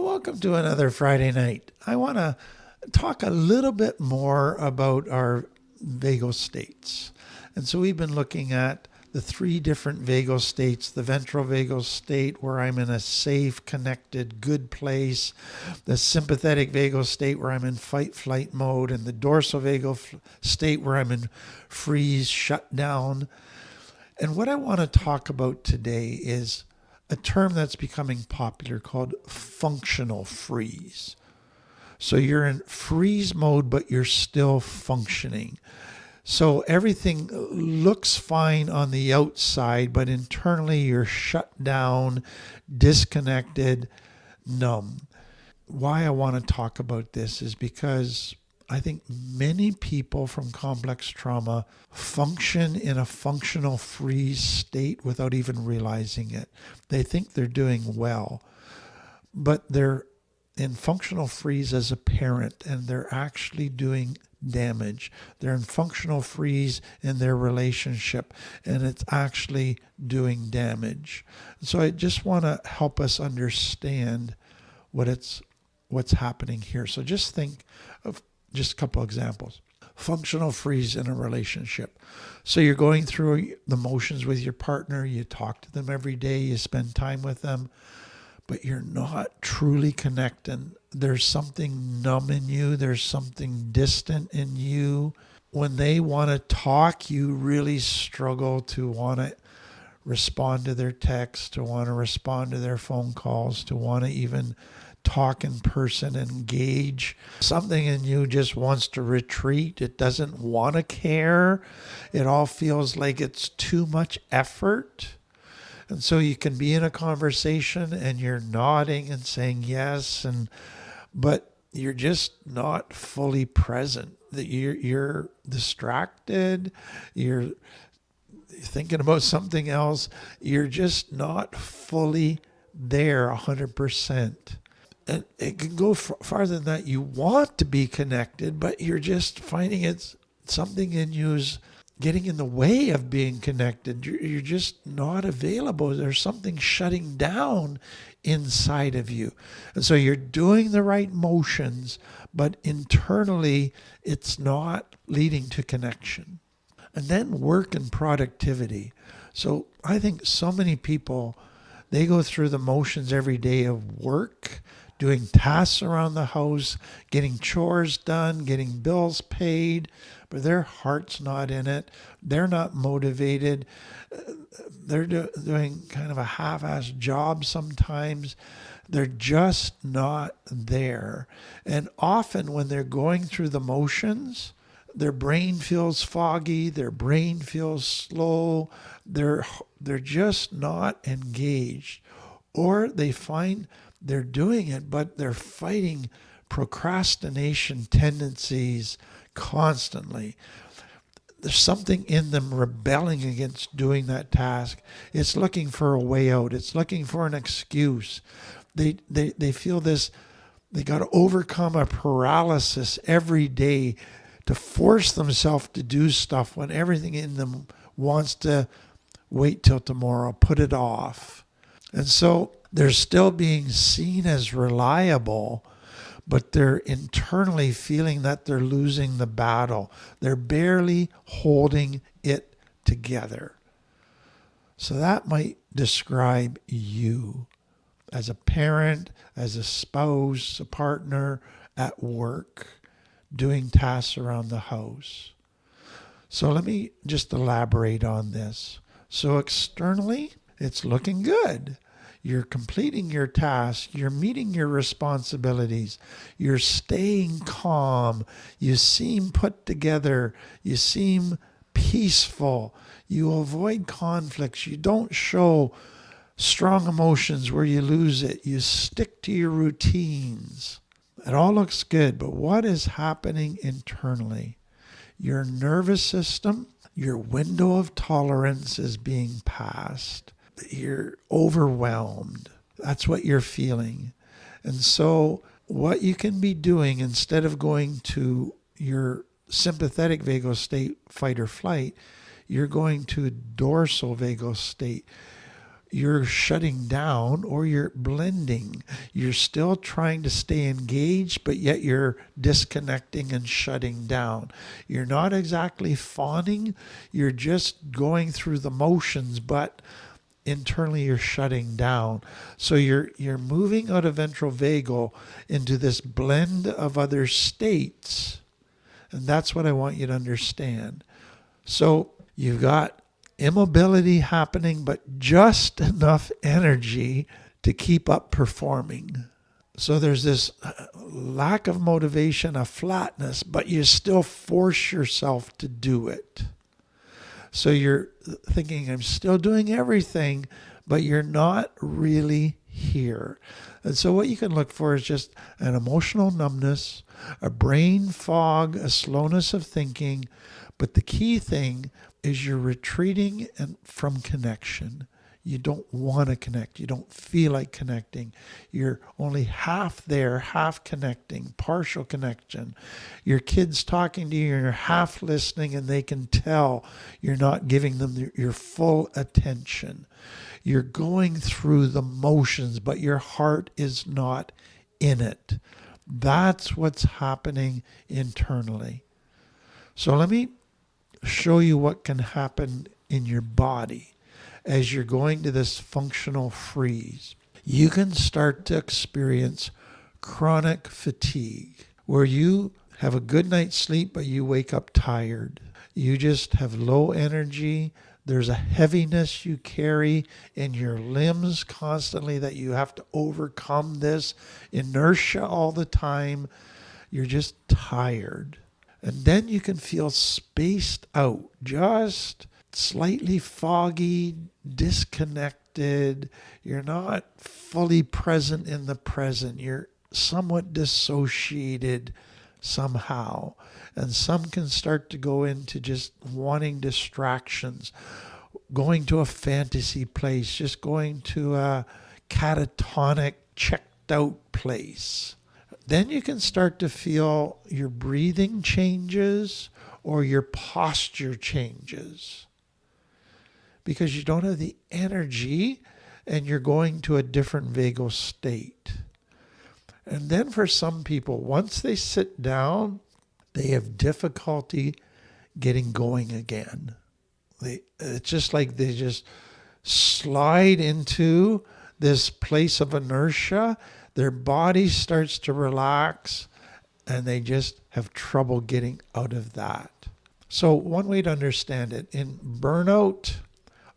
welcome to another Friday night. I want to talk a little bit more about our vagal states. And so we've been looking at the three different vagal states: the ventral vagal state, where I'm in a safe, connected, good place; the sympathetic vagal state, where I'm in fight, flight mode; and the dorsal vagal state, where I'm in freeze, shut down. And what I want to talk about today is a term that's becoming popular called functional freeze. So you're in freeze mode, but you're still functioning. So everything looks fine on the outside, but internally you're shut down, disconnected, numb. Why I want to talk about this is because I think many people from complex trauma function in a functional freeze state without even realizing it. They think they're doing well, but they're in functional freeze as a parent, and they're actually doing damage. They're in functional freeze in their relationship, and it's actually doing damage. So I just want to help us understand what's happening here. So just think of just a couple examples. Functional freeze in a relationship. So you're going through the motions with your partner. You talk to them every day. You spend time with them, but you're not truly connected. There's something numb in you. There's something distant in you. When they want to talk, you really struggle to want to respond to their texts, to want to respond to their phone calls, to want to even talk in person, engage. Something in you just wants to retreat. It doesn't want to care. It all feels like it's too much effort. And so you can be in a conversation and you're nodding and saying yes, but you're just not fully present. That you're distracted. You're thinking about something else. You're just not fully there 100%. And it can go farther than that. You want to be connected, but you're just finding it's something in you is getting in the way of being connected. You're just not available. There's something shutting down inside of you. And so you're doing the right motions, but internally it's not leading to connection. And then work and productivity. So I think so many people, they go through the motions every day of work, doing tasks around the house, getting chores done, getting bills paid, but their heart's not in it. They're not motivated. They're doing kind of a half-assed job sometimes. They're just not there. And often when they're going through the motions, their brain feels foggy, their brain feels slow, they're just not engaged. Or they find they're doing it, but they're fighting procrastination tendencies constantly. There's something in them rebelling against doing that task. It's looking for a way out. It's looking for an excuse. They feel this, they got to overcome a paralysis every day to force themselves to do stuff when everything in them wants to wait till tomorrow, put it off. And so they're still being seen as reliable, but they're internally feeling that they're losing the battle. They're barely holding it together. So that might describe you as a parent, as a spouse, a partner, at work, doing tasks around the house. So let me just elaborate on this. So externally, it's looking good. You're completing your tasks. You're meeting your responsibilities. You're staying calm. You seem put together. You seem peaceful. You avoid conflicts. You don't show strong emotions where you lose it. You stick to your routines. It all looks good, but what is happening internally? Your nervous system, your window of tolerance is being passed. You're overwhelmed. That's what you're feeling. And so what you can be doing, instead of going to your sympathetic vagal state, fight or flight, you're going to dorsal vagal state. you're shutting down or you're blending. You're still trying to stay engaged, but yet you're disconnecting and shutting down. You're not exactly fawning. You're just going through the motions, but internally you're shutting down. So you're moving out of ventral vagal into this blend of other states. And that's what I want you to understand. So you've got immobility happening, but just enough energy to keep up performing. So there's this lack of motivation, a flatness, but you still force yourself to do it. So you're thinking, I'm still doing everything, but you're not really here. And so what you can look for is just an emotional numbness, a brain fog, a slowness of thinking. But the key thing is you're retreating from connection. You don't want to connect. You don't feel like connecting. You're only half there, half connecting, partial connection. Your kid's talking to you and you're half listening, and they can tell you're not giving them your full attention. You're going through the motions, but your heart is not in it. That's what's happening internally. So let me show you what can happen in your body as you're going to this functional freeze. You can start to experience chronic fatigue, where you have a good night's sleep, but you wake up tired. You just have low energy. There's a heaviness you carry in your limbs constantly that you have to overcome this inertia all the time. You're just tired. And then you can feel spaced out, just slightly foggy, disconnected. You're not fully present in the present. You're somewhat dissociated somehow. And some can start to go into just wanting distractions, going to a fantasy place, just going to a catatonic, checked out place. Then you can start to feel your breathing changes or your posture changes because you don't have the energy and you're going to a different vagal state. And then for some people, once they sit down, they have difficulty getting going again. It's just like they just slide into this place of inertia. Their body starts to relax and they just have trouble getting out of that. So one way to understand it, in burnout,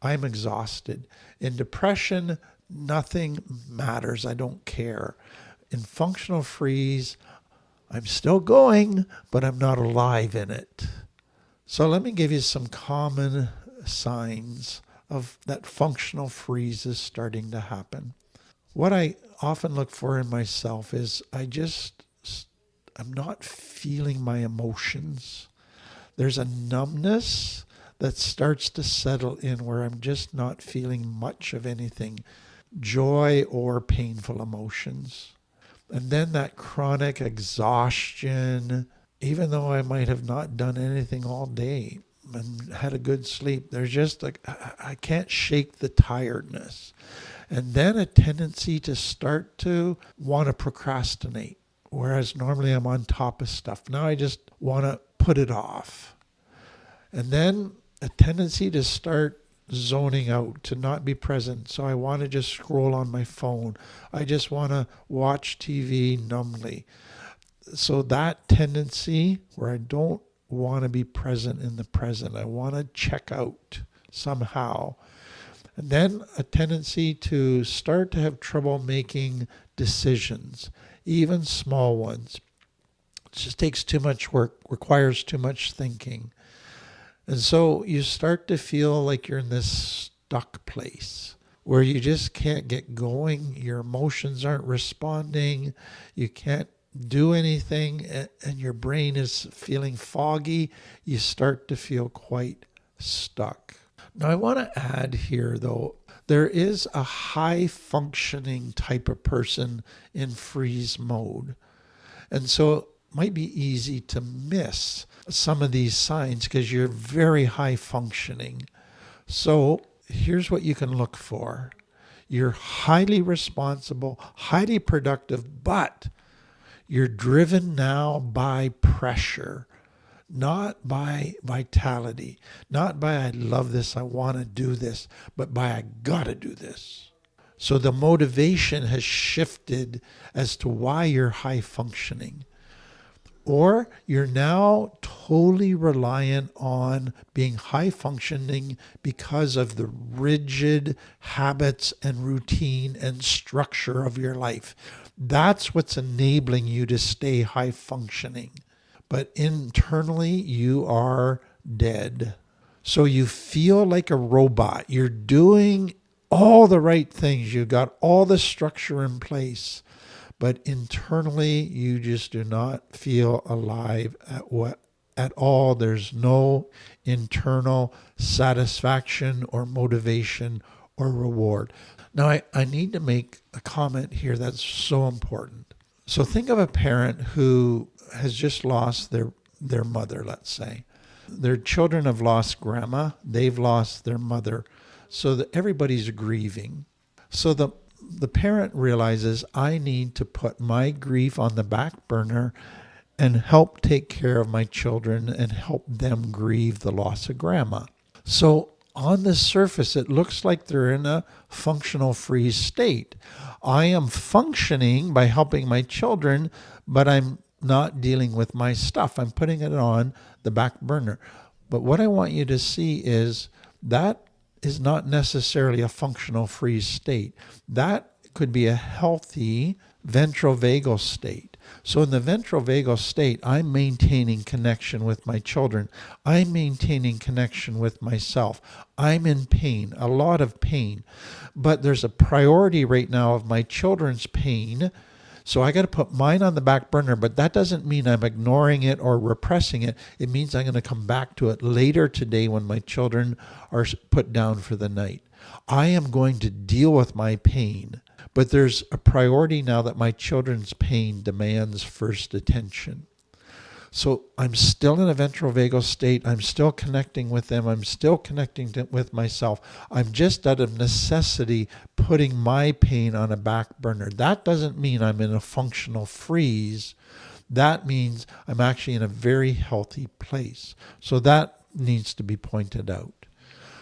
I'm exhausted. In depression, nothing matters. I don't care. In functional freeze, I'm still going, but I'm not alive in it. So let me give you some common signs of that functional freeze is starting to happen. What I often look for in myself is I'm not feeling my emotions. There's a numbness that starts to settle in where I'm just not feeling much of anything, joy or painful emotions. And then that chronic exhaustion, even though I might have not done anything all day and had a good sleep, there's just I can't shake the tiredness. And then a tendency to start to want to procrastinate, whereas normally I'm on top of stuff. Now I just want to put it off. And then a tendency to start zoning out, to not be present. So I want to just scroll on my phone. I just want to watch TV numbly. So that tendency where I don't want to be present in the present, I want to check out somehow. And then a tendency to start to have trouble making decisions, even small ones. It just takes too much work, requires too much thinking. And so you start to feel like you're in this stuck place where you just can't get going. Your emotions aren't responding. You can't do anything, and your brain is feeling foggy. You start to feel quite stuck. Now, I want to add here, though, there is a high-functioning type of person in freeze mode. And so it might be easy to miss some of these signs because you're very high-functioning. So here's what you can look for. You're highly responsible, highly productive, but you're driven now by pressure, not by vitality, not by I love this, I want to do this, but by I gotta do this. So the motivation has shifted as to why you're high functioning. Or you're now totally reliant on being high functioning because of the rigid habits and routine and structure of your life. That's what's enabling you to stay high functioning. But internally, you are dead. So you feel like a robot. You're doing all the right things. You've got all the structure in place. But internally, you just do not feel alive at all. There's no internal satisfaction or motivation or reward. Now, I need to make a comment here that's so important. So think of a parent who has just lost their mother, let's say. Their children have lost grandma. They've lost their mother. So that everybody's grieving. So the parent realizes I need to put my grief on the back burner and help take care of my children and help them grieve the loss of grandma. So on the surface, it looks like they're in a functional freeze state. I am functioning by helping my children, but I'm not dealing with my stuff. I'm putting it on the back burner. But what I want you to see is that is not necessarily a functional freeze state. That could be a healthy ventrovagal state. So in the ventrovagal state, I'm maintaining connection with my children. I'm maintaining connection with myself. I'm in pain, a lot of pain. But there's a priority right now of my children's pain. So I got to put mine on the back burner, but that doesn't mean I'm ignoring it or repressing it. It means I'm going to come back to it later today when my children are put down for the night. I am going to deal with my pain, but there's a priority now that my children's pain demands first attention. So I'm still in a ventrovagal state. I'm still connecting with them. I'm still connecting with myself. I'm just out of necessity putting my pain on a back burner. That doesn't mean I'm in a functional freeze. That means I'm actually in a very healthy place. So that needs to be pointed out.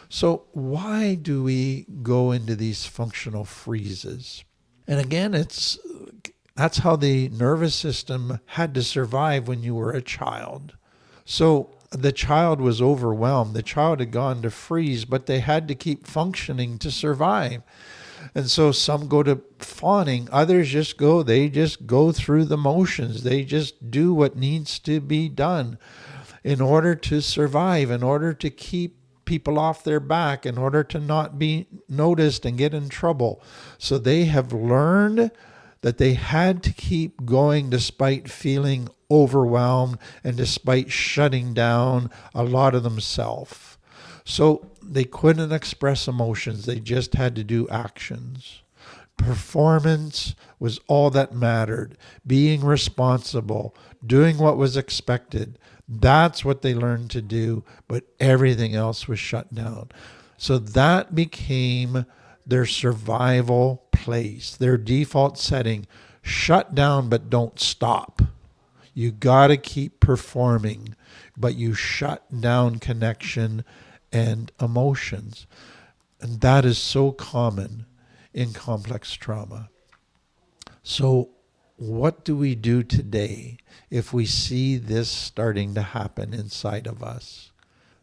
So why do we go into these functional freezes? And again, that's how the nervous system had to survive when you were a child. So the child was overwhelmed. The child had gone to freeze, but they had to keep functioning to survive. And so some go to fawning, others they just go through the motions. They just do what needs to be done in order to survive, in order to keep people off their back, in order to not be noticed and get in trouble. So they have learned that they had to keep going despite feeling overwhelmed and despite shutting down a lot of themselves. So they couldn't express emotions. They just had to do actions. Performance was all that mattered. Being responsible, doing what was expected. That's what they learned to do, but everything else was shut down. So that became their survival place, their default setting. Shut down, but don't stop. You got to keep performing, but you shut down connection and emotions. And that is so common in complex trauma. So what do we do today if we see this starting to happen inside of us?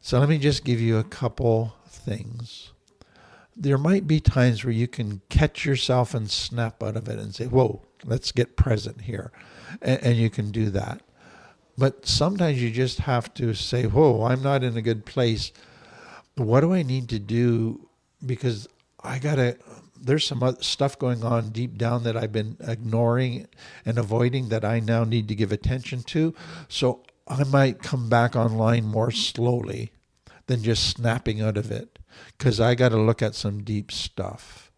So let me just give you a couple things. There might be times where you can catch yourself and snap out of it and say, whoa, let's get present here. And you can do that. But sometimes you just have to say, whoa, I'm not in a good place. What do I need to do? Because there's some other stuff going on deep down that I've been ignoring and avoiding that I now need to give attention to. So I might come back online more slowly than just snapping out of it, because I got to look at some deep stuff.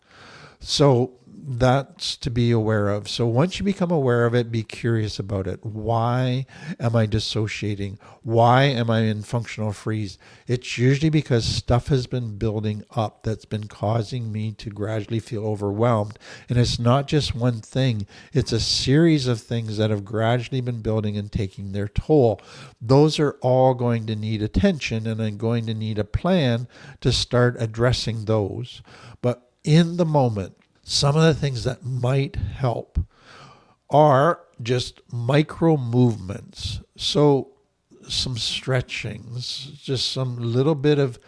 So that's to be aware of. So once you become aware of it, be curious about it. Why am I dissociating? Why am I in functional freeze? It's usually because stuff has been building up that's been causing me to gradually feel overwhelmed. And it's not just one thing, it's a series of things that have gradually been building and taking their toll. Those are all going to need attention, and I'm going to need a plan to start addressing those. But in the moment, some of the things that might help are just micro movements. So some stretchings, just some little bit of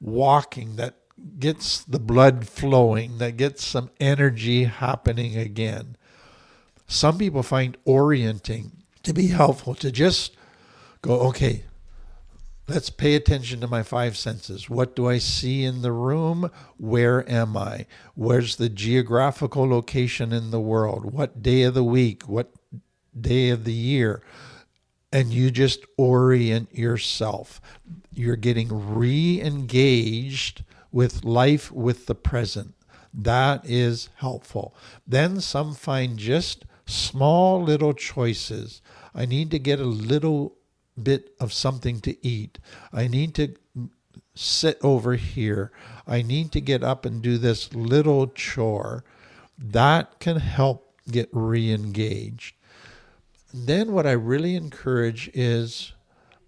walking that gets the blood flowing, that gets some energy happening again. Some people find orienting to be helpful, to just go, okay, let's pay attention to my five senses. What do I see in the room? Where am I? Where's the geographical location in the world? What day of the week? What day of the year? And you just orient yourself. You're getting re-engaged with life, with the present. That is helpful. Then some find just small little choices. I need to get a little bit of something to eat. I need to sit over here. I need to get up and do this little chore. That can help get re-engaged. Then what I really encourage is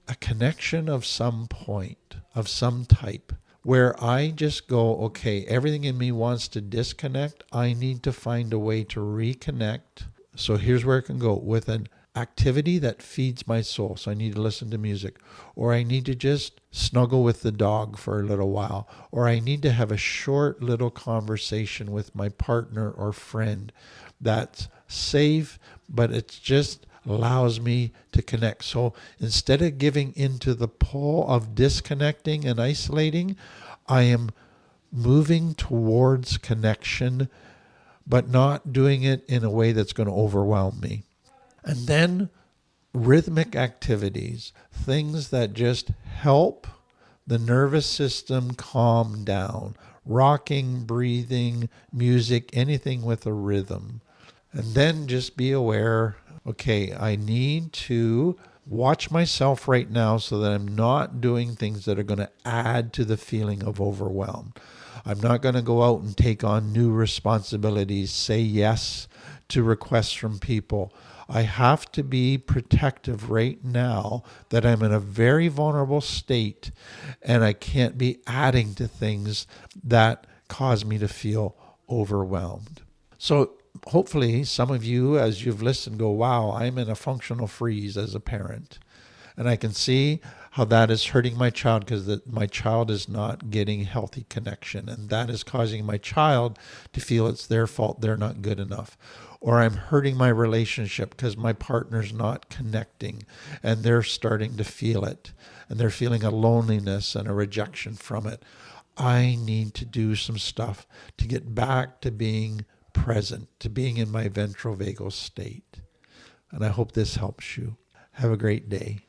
a connection of some point, of some type, where I just go, okay, everything in me wants to disconnect. I need to find a way to reconnect. So here's where it can go, with an activity that feeds my soul. So I need to listen to music, or I need to just snuggle with the dog for a little while, or I need to have a short little conversation with my partner or friend that's safe, but it just allows me to connect. So instead of giving into the pull of disconnecting and isolating, I am moving towards connection, but not doing it in a way that's going to overwhelm me. And then rhythmic activities, things that just help the nervous system calm down. Rocking, breathing, music, anything with a rhythm. And then just be aware, okay, I need to watch myself right now so that I'm not doing things that are going to add to the feeling of overwhelm. I'm not going to go out and take on new responsibilities, say yes to requests from people. I have to be protective right now that I'm in a very vulnerable state, and I can't be adding to things that cause me to feel overwhelmed. So hopefully some of you, as you've listened, go, wow, I'm in a functional freeze as a parent. And I can see how that is hurting my child, because my child is not getting healthy connection. And that is causing my child to feel it's their fault, they're not good enough. Or I'm hurting my relationship because my partner's not connecting and they're starting to feel it. And they're feeling a loneliness and a rejection from it. I need to do some stuff to get back to being present, to being in my ventral vagal state. And I hope this helps you. Have a great day.